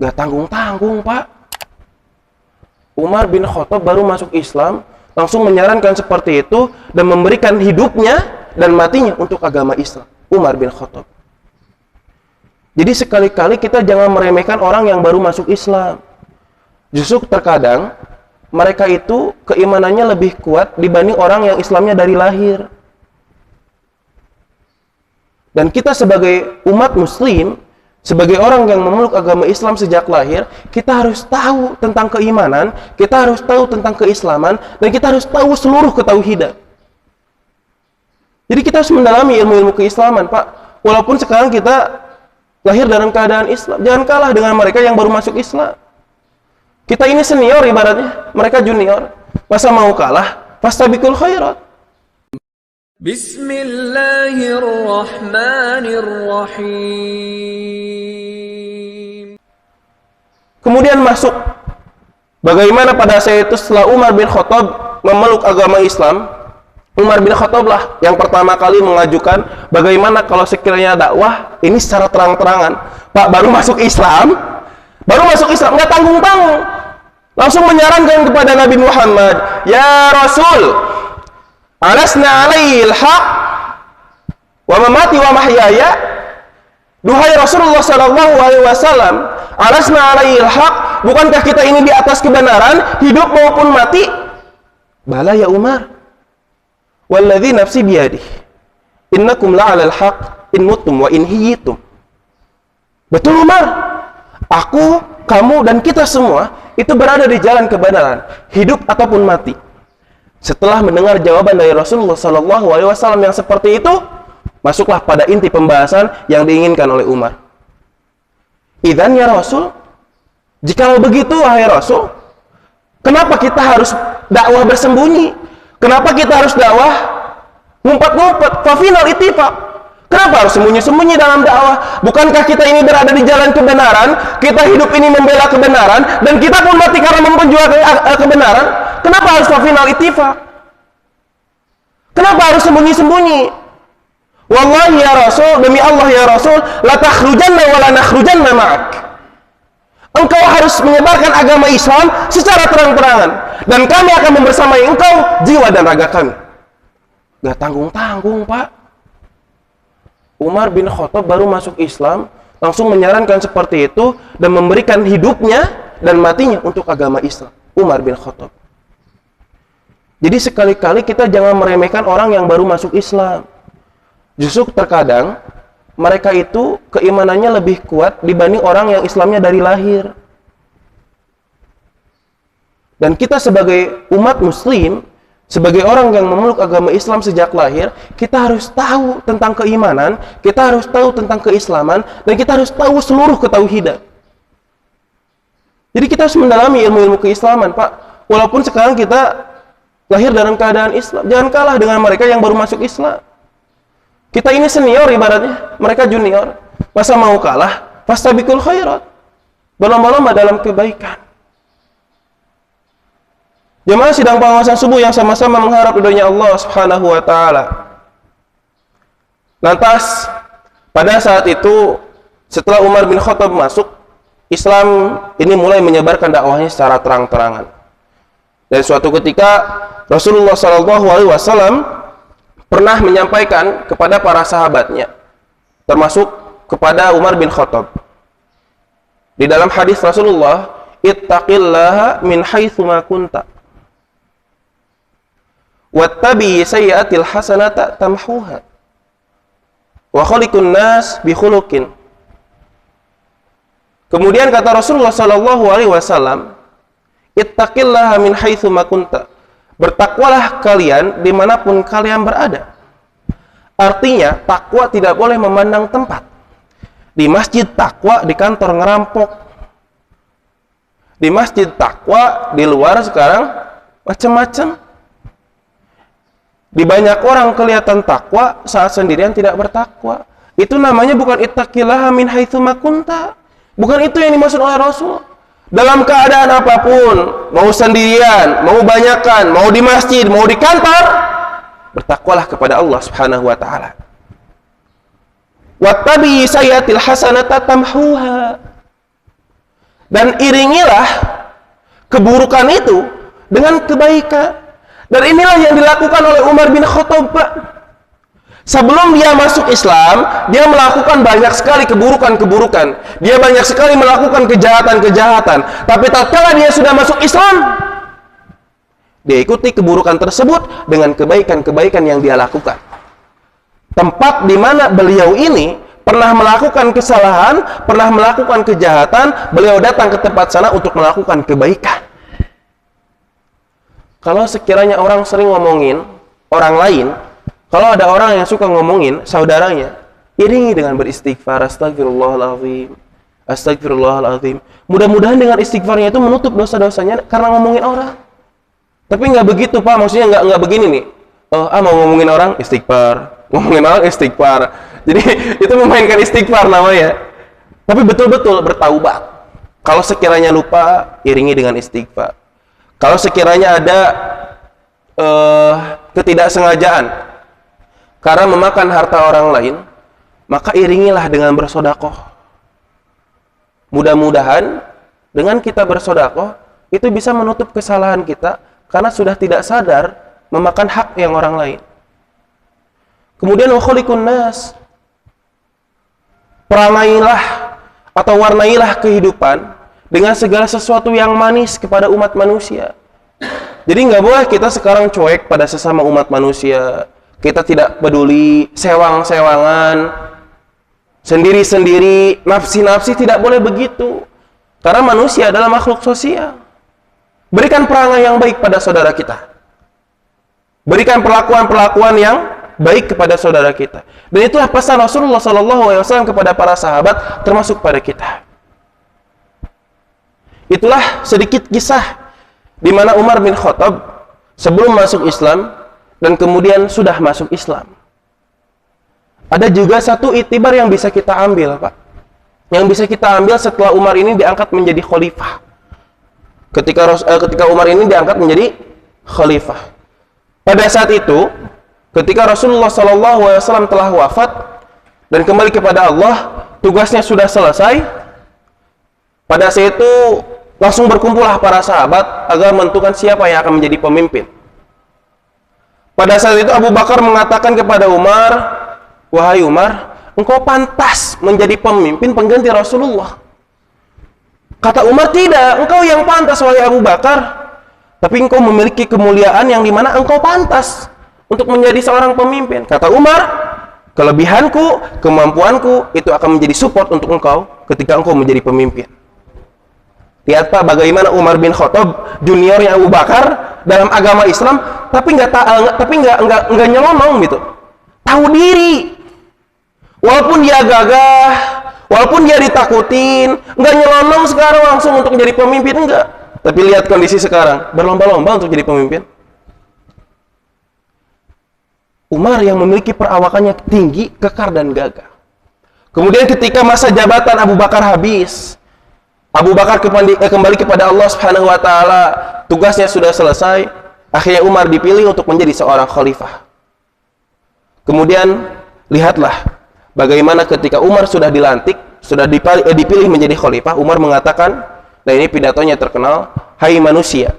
Gak tanggung-tanggung, Pak. Umar bin Khattab baru masuk Islam, langsung menyarankan seperti itu dan memberikan hidupnya dan matinya untuk agama Islam. Umar bin Khattab. Jadi sekali-kali kita jangan meremehkan orang yang baru masuk Islam. Justru terkadang mereka itu keimanannya lebih kuat dibanding orang yang Islamnya dari lahir. Dan kita sebagai umat muslim, sebagai orang yang memeluk agama Islam sejak lahir, kita harus tahu tentang keimanan, kita harus tahu tentang keislaman, dan kita harus tahu seluruh ketauhidan. Jadi kita harus mendalami ilmu-ilmu keislaman, Pak. Walaupun sekarang kita lahir dalam keadaan Islam, jangan kalah dengan mereka yang baru masuk Islam. Kita ini senior ibaratnya, mereka junior. Masa mau kalah? Fastabiqul khairat. Bismillahirrahmanirrahim. Kemudian masuk bagaimana pada saat itu setelah Umar bin Khattab memeluk agama Islam, Umar bin Khattab lah yang pertama kali mengajukan bagaimana kalau sekiranya dakwah ini secara terang-terangan. Pak, baru masuk Islam, nggak tanggung-tanggung, langsung menyarankan kepada Nabi Muhammad, ya Rasul, alasna alaihil haq wa mamati wa mahyaya. Duhai Rasulullah sallallahu alaihi wasallam, alasna alaihil haq, bukankah kita ini di atas kebenaran hidup maupun mati? Bala ya Umar, walladzi nafsi biyadih, innakum la'alal haq in mutum wa in hiyitum. Betul Umar, aku, kamu, dan kita semua itu berada di jalan kebenaran, hidup ataupun mati. Setelah mendengar jawaban dari Rasulullah Sallallahu Alaihi Wasallam yang seperti itu, masuklah pada inti pembahasan yang diinginkan oleh Umar. Idzan ya Rasul, jikalau begitu wahai Rasul, kenapa kita harus dakwah bersembunyi? Kenapa kita harus dakwah ngumpet-ngumpet? Fafinal ittifaq. Kenapa harus sembunyi-sembunyi dalam dakwah? Bukankah kita ini berada di jalan kebenaran? Kita hidup ini membela kebenaran, dan kita pun mati karena memperjuangkan kebenaran. Kenapa harus final ittifaq? Kenapa harus sembunyi-sembunyi? Wallahi ya Rasul, demi Allah ya Rasul, la takhrujanna wa la nakhrujanna ma'ak. Engkau harus menyebarkan agama Islam secara terang-terangan, dan kami akan membersamai engkau jiwa dan raga kami. Gak tanggung-tanggung, Pak. Umar bin Khattab baru masuk Islam, langsung menyarankan seperti itu dan memberikan hidupnya dan matinya untuk agama Islam. Umar bin Khattab. Jadi sekali-kali kita jangan meremehkan orang yang baru masuk Islam. Justru terkadang mereka itu keimanannya lebih kuat dibanding orang yang Islamnya dari lahir. Dan kita sebagai umat muslim, sebagai orang yang memeluk agama Islam sejak lahir, kita harus tahu tentang keimanan, kita harus tahu tentang keislaman, dan kita harus tahu seluruh ketauhidan. Jadi kita harus mendalami ilmu-ilmu keislaman, Pak. Walaupun sekarang kita lahir dalam keadaan Islam, jangan kalah dengan mereka yang baru masuk Islam. Kita ini senior ibaratnya, mereka junior. Masa mau kalah? Fastabiqul khairat. Berlomba-lomba dalam kebaikan. Jemaah sidang pengawasan subuh yang sama-sama mengharap ridhonya Allah Subhanahu wa taala. Lantas pada saat itu setelah Umar bin Khattab masuk, Islam ini mulai menyebarkan dakwahnya secara terang-terangan. Dan suatu ketika Rasulullah Shallallahu Alaihi Wasallam pernah menyampaikan kepada para sahabatnya, termasuk kepada Umar bin Khattab. Di dalam hadis Rasulullah, ittaqillaha min haitsu ma kunta. Wattabi sayyi'atil hasanata tamhuha wa khaliqun nas bi khuluqin. Kemudian kata Rasulullah sallallahu alaihi wasallam, ittaqillaha min haitsu ma kunta. Bertakwalah kalian dimanapun kalian berada. Artinya takwa tidak boleh memandang tempat. Di masjid takwa, di kantor ngerampok. Di masjid takwa, di luar sekarang macam-macam. Di banyak orang kelihatan takwa, saat sendirian tidak bertakwa. Itu namanya bukan ittaqillaha min haitsu ma kunta. Bukan itu yang dimaksud oleh Rasul. Dalam keadaan apapun, mau sendirian, mau banyakan, mau di masjid, mau di kantor, bertakwalah kepada Allah Subhanahu wa taala. Wattabi sayyi'atil hasanata tamhuha. Dan iringilah keburukan itu dengan kebaikan. Dan inilah yang dilakukan oleh Umar bin Khattab, Pak. Sebelum dia masuk Islam, dia melakukan banyak sekali keburukan-keburukan. Dia banyak sekali melakukan kejahatan-kejahatan. Tapi tatkala dia sudah masuk Islam, dia ikuti keburukan tersebut dengan kebaikan-kebaikan yang dia lakukan. Tempat di mana beliau ini pernah melakukan kesalahan, pernah melakukan kejahatan, beliau datang ke tempat sana untuk melakukan kebaikan. Kalau sekiranya orang sering ngomongin orang lain, kalau ada orang yang suka ngomongin saudaranya, iringi dengan beristighfar, astagfirullahaladzim, astagfirullahaladzim. Mudah-mudahan dengan istighfarnya itu menutup dosa-dosanya karena ngomongin orang. Tapi nggak begitu, Pak. Maksudnya nggak begini nih. Mau ngomongin orang, istighfar. Ngomongin orang, istighfar. Jadi itu memainkan istighfar namanya. Tapi betul-betul bertaubat. Kalau sekiranya lupa, iringi dengan istighfar. Kalau sekiranya ada ketidaksengajaan karena memakan harta orang lain, maka iringilah dengan bersodakoh. Mudah-mudahan dengan kita bersodakoh, itu bisa menutup kesalahan kita karena sudah tidak sadar memakan hak yang orang lain. Kemudian wa khaliqun nas, perangailah atau warnailah kehidupan dengan segala sesuatu yang manis kepada umat manusia. Jadi nggak boleh kita sekarang cuek pada sesama umat manusia. Kita tidak peduli, sewang-sewangan, sendiri-sendiri, nafsi-nafsi, tidak boleh begitu. Karena manusia adalah makhluk sosial. Berikan perangai yang baik pada saudara kita. Berikan perlakuan-perlakuan yang baik kepada saudara kita. Dan itulah pesan Rasulullah SAW kepada para sahabat, termasuk pada kita. Itulah sedikit kisah di mana Umar bin Khattab sebelum masuk Islam dan kemudian sudah masuk Islam. Ada juga satu iktibar yang bisa kita ambil, Pak. Yang bisa kita ambil setelah Umar ini diangkat menjadi khalifah. Ketika Umar ini diangkat menjadi khalifah. Pada saat itu, ketika Rasulullah SAW telah wafat dan kembali kepada Allah, tugasnya sudah selesai. Pada saat itu langsung berkumpullah para sahabat agar menentukan siapa yang akan menjadi pemimpin. Pada saat itu Abu Bakar mengatakan kepada Umar, wahai Umar, engkau pantas menjadi pemimpin pengganti Rasulullah. Kata Umar, tidak, engkau yang pantas wahai Abu Bakar. Tapi engkau memiliki kemuliaan yang dimana engkau pantas untuk menjadi seorang pemimpin. Kata Umar, kelebihanku, kemampuanku itu akan menjadi support untuk engkau ketika engkau menjadi pemimpin. Lihat, Pak, bagaimana Umar bin Khattab juniornya Abu Bakar dalam agama Islam, tapi nggak nyelonong gitu. Tahu diri. Walaupun dia gagah, walaupun dia ditakutin, nggak nyelonong sekarang langsung untuk menjadi pemimpin, enggak. Tapi lihat kondisi sekarang, berlomba-lomba untuk jadi pemimpin. Umar yang memiliki perawakannya tinggi, kekar dan gagah. Kemudian ketika masa jabatan Abu Bakar habis, Abu Bakar kembali kepada Allah Subhanahu wa taala, tugasnya sudah selesai, akhirnya Umar dipilih untuk menjadi seorang khalifah. Kemudian lihatlah bagaimana ketika Umar sudah dilantik, sudah dipilih menjadi khalifah, Umar mengatakan, dan ini pidatonya terkenal, hai manusia,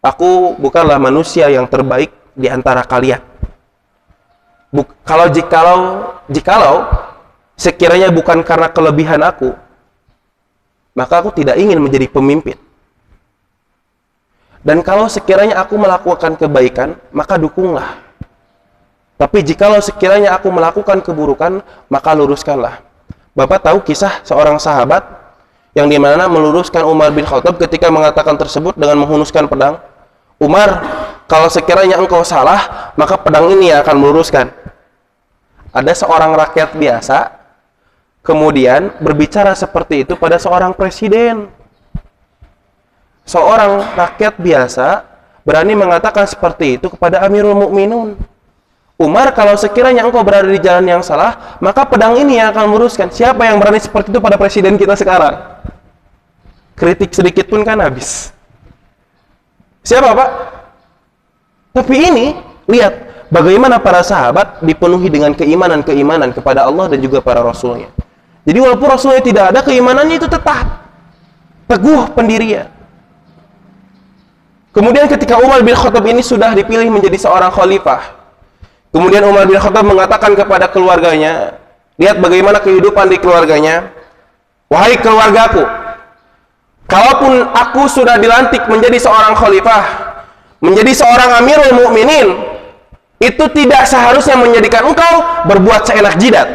aku bukanlah manusia yang terbaik di antara kalian. Jikalau sekiranya bukan karena kelebihan aku, maka aku tidak ingin menjadi pemimpin. Dan kalau sekiranya aku melakukan kebaikan, maka dukunglah. Tapi jikalau sekiranya aku melakukan keburukan, maka luruskanlah. Bapak tahu kisah seorang sahabat yang dimana meluruskan Umar bin Khattab ketika mengatakan tersebut dengan menghunuskan pedang. Umar, kalau sekiranya engkau salah, maka pedang ini yang akan meluruskan. Ada seorang rakyat biasa kemudian berbicara seperti itu pada seorang presiden. Seorang rakyat biasa berani mengatakan seperti itu kepada Amirul Mukminin. Umar, kalau sekiranya engkau berada di jalan yang salah, maka pedang ini yang akan meluruskan. Siapa yang berani seperti itu pada presiden kita sekarang? Kritik sedikit pun kan habis. Siapa, Pak? Tapi ini, lihat bagaimana para sahabat dipenuhi dengan keimanan-keimanan kepada Allah dan juga para rasulnya. Jadi walaupun rasulnya tidak ada, keimanannya itu tetap. teguh pendirian. Kemudian ketika Umar bin Khattab ini sudah dipilih menjadi seorang khalifah, kemudian Umar bin Khattab mengatakan kepada keluarganya, lihat bagaimana kehidupan di keluarganya. Wahai keluargaku, kalaupun aku sudah dilantik menjadi seorang khalifah, menjadi seorang amirul mukminin, itu tidak seharusnya menjadikan engkau berbuat seenak jidat.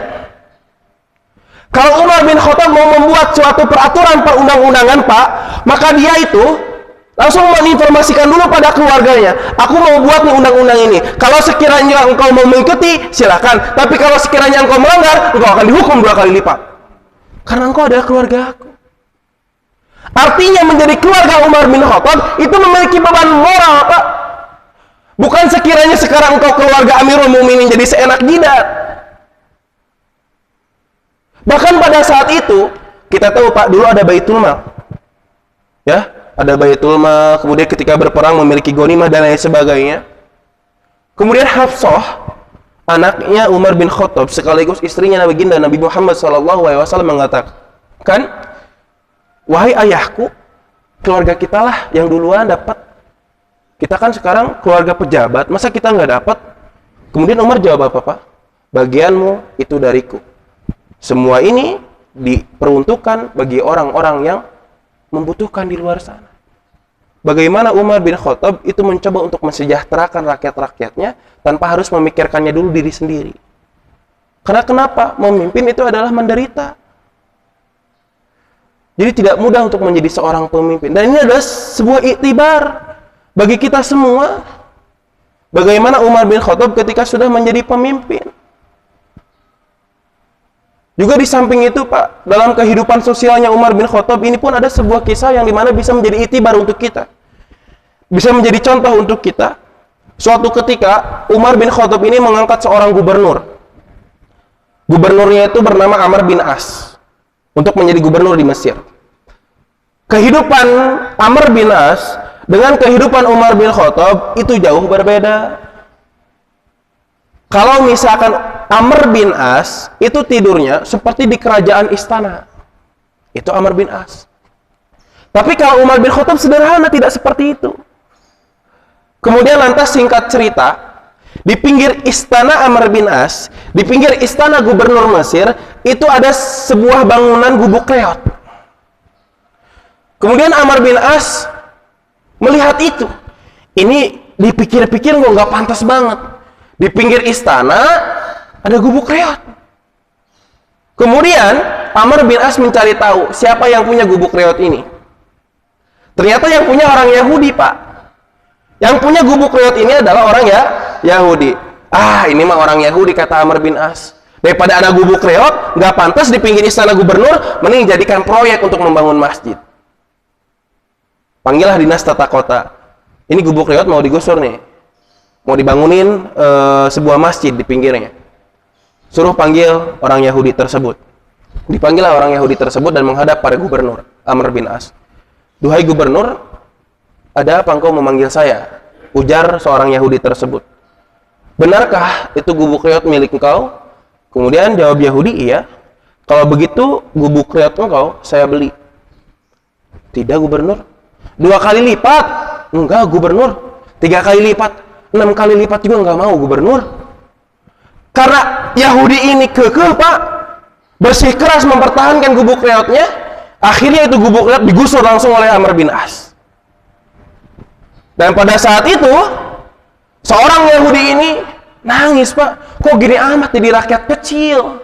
Kalau Umar bin Khattab mau membuat suatu peraturan perundang-undangan, Pak, maka dia itu langsung menginformasikan dulu pada keluarganya, aku mau buat nih undang-undang ini. Kalau sekiranya engkau mau mengikuti, silakan. Tapi kalau sekiranya engkau melanggar, engkau akan dihukum 2 kali lipat. Karena engkau adalah keluarga aku. Artinya menjadi keluarga Umar bin Khattab itu memiliki beban moral, Pak. Bukan sekiranya sekarang engkau keluarga Amirul Mukminin jadi seenak jidat. Bahkan pada saat itu, kita tahu Pak, dulu ada Baitul Mal. Ya, ada Baitul Mal, kemudian ketika berperang memiliki ghanimah dan lain sebagainya. Kemudian Hafsah, anaknya Umar bin Khattab sekaligus istrinya Baginda Nabi Muhammad SAW mengatakan, wahai ayahku, keluarga kita lah yang duluan dapat. Kita kan sekarang keluarga pejabat, masa kita nggak dapat? Kemudian Umar jawab apa, Pak? Bagianmu itu dariku. Semua ini diperuntukkan bagi orang-orang yang membutuhkan di luar sana. Bagaimana Umar bin Khattab itu mencoba untuk mensejahterakan rakyat-rakyatnya tanpa harus memikirkannya dulu diri sendiri. Karena kenapa? Memimpin itu adalah menderita. Jadi tidak mudah untuk menjadi seorang pemimpin. Dan ini adalah sebuah iktibar bagi kita semua. Bagaimana Umar bin Khattab ketika sudah menjadi pemimpin. Juga di samping itu, Pak, dalam kehidupan sosialnya Umar bin Khattab ini pun ada sebuah kisah yang dimana bisa menjadi iktibar untuk kita. Bisa menjadi contoh untuk kita. Suatu ketika, Umar bin Khattab ini mengangkat seorang gubernur. Gubernurnya itu bernama Amr bin As untuk menjadi gubernur di Mesir. Kehidupan Amr bin As dengan kehidupan Umar bin Khattab itu jauh berbeda. Kalau misalkan Amr bin As itu tidurnya seperti di kerajaan istana. Itu Amr bin As. Tapi kalau Umar bin Khattab sederhana, tidak seperti itu. Kemudian lantas singkat cerita, di pinggir istana Amr bin As, di pinggir istana gubernur Mesir, itu ada sebuah bangunan gubuk reot. Kemudian Amr bin As melihat itu. Ini dipikir-pikir kok nggak pantas banget. Di pinggir istana ada gubuk reot. Kemudian Amr bin As mencari tahu siapa yang punya gubuk reot ini. Ternyata yang punya orang Yahudi, Pak. Yang punya gubuk reot ini adalah orang Yahudi. Ah, ini mah orang Yahudi, kata Amr bin As. Daripada ada gubuk reot, nggak pantas di pinggir istana gubernur, mending jadikan proyek untuk membangun masjid. Panggillah dinas tata kota. Ini gubuk reot mau digusur nih. Mau dibangunin sebuah masjid di pinggirnya. Suruh panggil orang Yahudi tersebut. Dipanggillah orang Yahudi tersebut dan menghadap pada gubernur Amr bin As. Duhai gubernur, ada apa engkau memanggil saya? Ujar seorang Yahudi tersebut. Benarkah itu gubuk reot milik engkau? Kemudian jawab Yahudi, iya. Kalau begitu gubuk reot engkau saya beli. Tidak, gubernur. 2 kali lipat? Enggak, gubernur. 3 kali lipat? 6 kali lipat juga nggak mau, gubernur. Karena Yahudi ini kekeh, Pak, bersikeras mempertahankan gubuk reotnya. Akhirnya itu gubuk reot digusur langsung oleh Amr bin As. Dan pada saat itu seorang Yahudi ini nangis, Pak. Kok gini amat jadi rakyat kecil?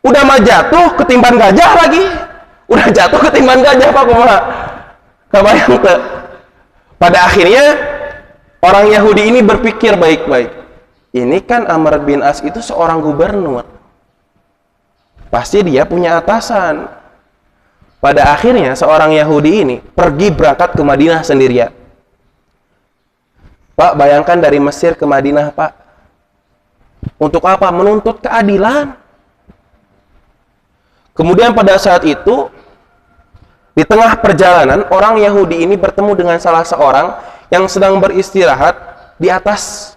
Udah mah jatuh ketimbang gajah lagi. Udah jatuh ketimbang gajah, Pak, kumaha? Kabayang teu? Pada akhirnya orang Yahudi ini berpikir baik-baik. Ini kan Amr bin As itu seorang gubernur. Pasti dia punya atasan. Pada akhirnya seorang Yahudi ini pergi berangkat ke Madinah sendirian. Pak, bayangkan dari Mesir ke Madinah, Pak. Untuk apa? Menuntut keadilan. Kemudian pada saat itu, di tengah perjalanan, orang Yahudi ini bertemu dengan salah seorang yang sedang beristirahat di atas,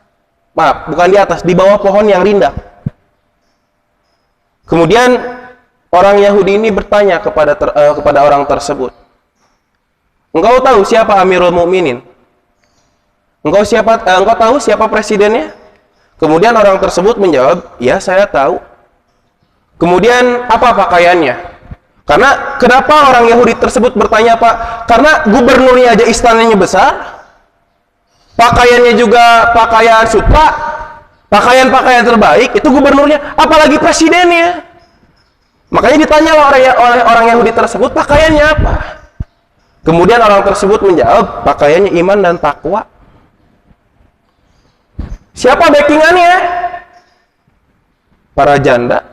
maaf, bukan di atas, di bawah pohon yang rindang. Kemudian orang Yahudi ini bertanya kepada orang tersebut, Engkau tahu siapa Amirul Mukminin? Engkau tahu siapa presidennya? Kemudian orang tersebut menjawab, ya saya tahu. Kemudian apa pakaiannya? Karena kenapa orang Yahudi tersebut bertanya, Pak? Karena gubernurnya aja istananya besar, pakaiannya juga pakaian sutra, pakaian-pakaian terbaik, itu gubernurnya, apalagi presidennya. Makanya ditanya oleh orang Yahudi tersebut, pakaiannya apa? Kemudian orang tersebut menjawab, pakaiannya iman dan takwa. Siapa backingannya? Para janda,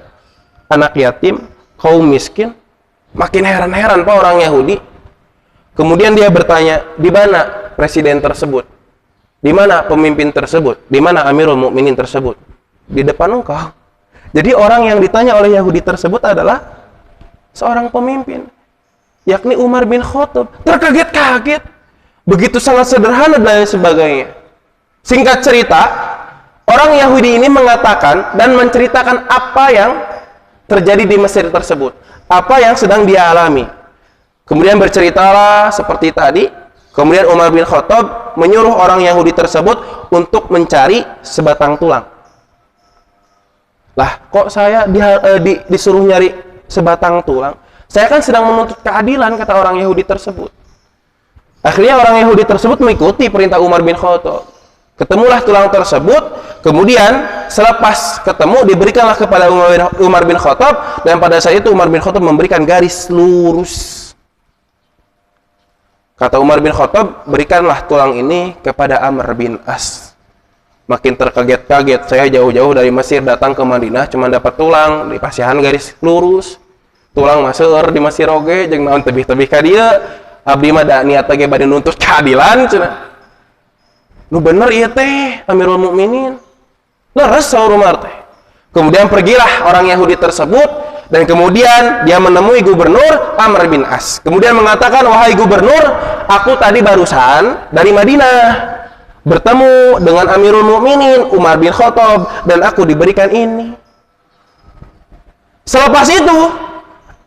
anak yatim, kaum miskin. Makin heran-heran Pak orang Yahudi. Kemudian dia bertanya, di mana presiden tersebut? Di mana pemimpin tersebut? Di mana Amirul Mukminin tersebut? Di depan engkau. Jadi orang yang ditanya oleh Yahudi tersebut adalah seorang pemimpin, yakni Umar bin Khattab. Terkaget-kaget. Begitu sangat sederhana dan lain sebagainya. Singkat cerita, orang Yahudi ini mengatakan dan menceritakan apa yang terjadi di Mesir tersebut, apa yang sedang dia alami. Kemudian berceritalah seperti tadi. Kemudian Umar bin Khattab menyuruh orang Yahudi tersebut untuk mencari sebatang tulang. Lah, kok saya disuruh nyari sebatang tulang? Saya kan sedang menuntut keadilan, kata orang Yahudi tersebut. Akhirnya orang Yahudi tersebut mengikuti perintah Umar bin Khattab. Ketemulah tulang tersebut, kemudian selepas ketemu diberikanlah kepada Umar bin Khattab, dan pada saat itu Umar bin Khattab memberikan garis lurus. Kata Umar bin Khattab, berikanlah tulang ini kepada Amr bin As. Makin terkaget-kaget, saya jauh-jauh dari Mesir datang ke Madinah, cuma dapat tulang, di pasihan garis lurus. Tulang maseur di Mesir oge, jeung naon tebih-tebih ka dieu. Abdi mah da niat ge bade nuntut keadilan cenah. Nu bener ieu teh Amirul Mukminin. Leres saur Umar teh. Kemudian pergilah orang Yahudi tersebut dan kemudian dia menemui gubernur Amr bin As. Kemudian mengatakan, "Wahai gubernur, aku tadi barusan dari Madinah bertemu dengan Amirul Mukminin Umar bin Khattab dan aku diberikan ini." Selepas itu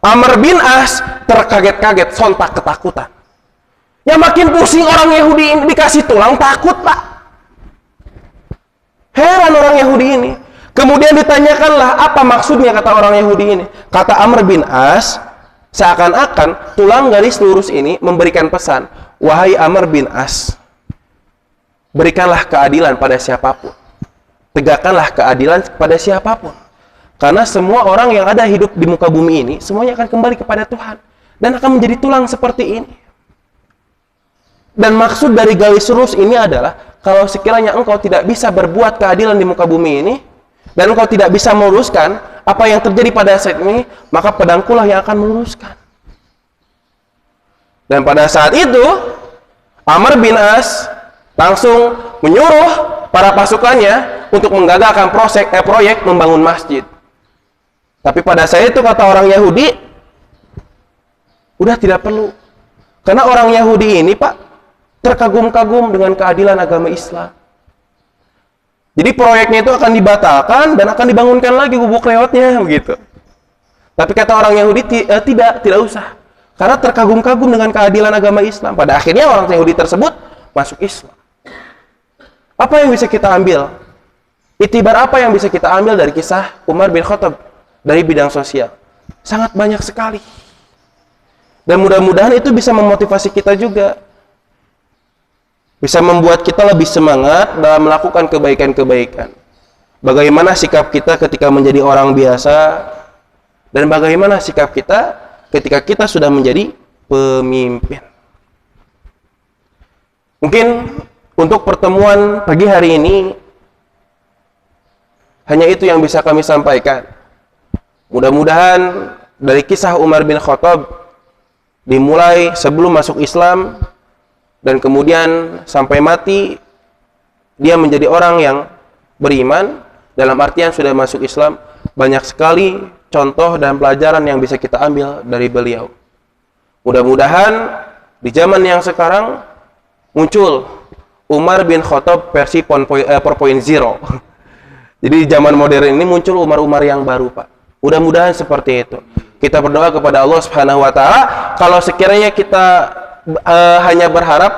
Amr bin As terkaget-kaget, sontak ketakutan. Ya makin pusing orang Yahudi ini, dikasih tulang takut Pak. Heran orang Yahudi ini. Kemudian ditanyakanlah apa maksudnya, kata orang Yahudi ini. Kata Amr bin As, seakan-akan tulang garis lurus ini memberikan pesan, wahai Amr bin As, berikanlah keadilan pada siapapun. Tegakkanlah keadilan pada siapapun. Karena semua orang yang ada hidup di muka bumi ini, semuanya akan kembali kepada Tuhan. Dan akan menjadi tulang seperti ini. Dan maksud dari garis lurus ini adalah, kalau sekiranya engkau tidak bisa berbuat keadilan di muka bumi ini, dan engkau tidak bisa meluruskan apa yang terjadi pada saat ini, maka pedangkulah yang akan meluruskan. Dan pada saat itu, Amr bin As langsung menyuruh para pasukannya untuk menggagalkan proyek membangun masjid. Tapi pada saat itu, kata orang Yahudi, udah tidak perlu. Karena orang Yahudi ini, Pak, terkagum-kagum dengan keadilan agama Islam. Jadi proyeknya itu akan dibatalkan dan akan dibangunkan lagi gubuk lewatnya begitu. Tapi kata orang Yahudi tidak usah. Karena terkagum-kagum dengan keadilan agama Islam. Pada akhirnya orang Yahudi tersebut masuk Islam. Apa yang bisa kita ambil? Itibar apa yang bisa kita ambil dari kisah Umar bin Khattab dari bidang sosial? Sangat banyak sekali. Dan mudah-mudahan itu bisa memotivasi kita juga. Bisa membuat kita lebih semangat dalam melakukan kebaikan-kebaikan. Bagaimana sikap kita ketika menjadi orang biasa, dan bagaimana sikap kita ketika kita sudah menjadi pemimpin. Mungkin untuk pertemuan pagi hari ini, hanya itu yang bisa kami sampaikan. Mudah-mudahan dari kisah Umar bin Khattab, dimulai sebelum masuk Islam, dan kemudian sampai mati, dia menjadi orang yang beriman, dalam artian sudah masuk Islam. Banyak sekali contoh dan pelajaran yang bisa kita ambil dari beliau. Mudah-mudahan di zaman yang sekarang muncul Umar bin Khattab versi 4.0. Jadi di zaman modern ini muncul Umar-Umar yang baru, Pak. Mudah-mudahan seperti itu. Kita berdoa kepada Allah Subhanahu wa taala, kalau sekiranya kita hanya berharap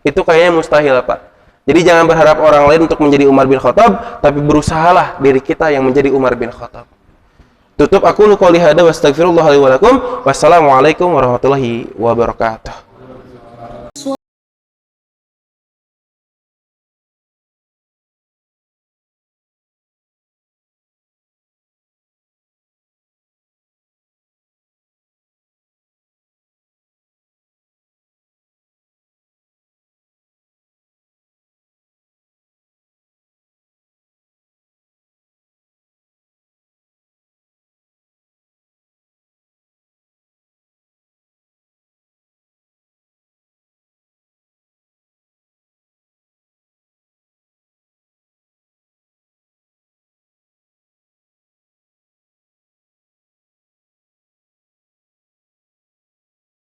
itu kayaknya mustahil, Pak. Jadi jangan berharap orang lain untuk menjadi Umar bin Khattab, tapi berusahalah diri kita yang menjadi Umar bin Khattab. Tutup aku qouli hada wa astaghfirullah li wa lakum. Wassalamualaikum warahmatullahi wabarakatuh.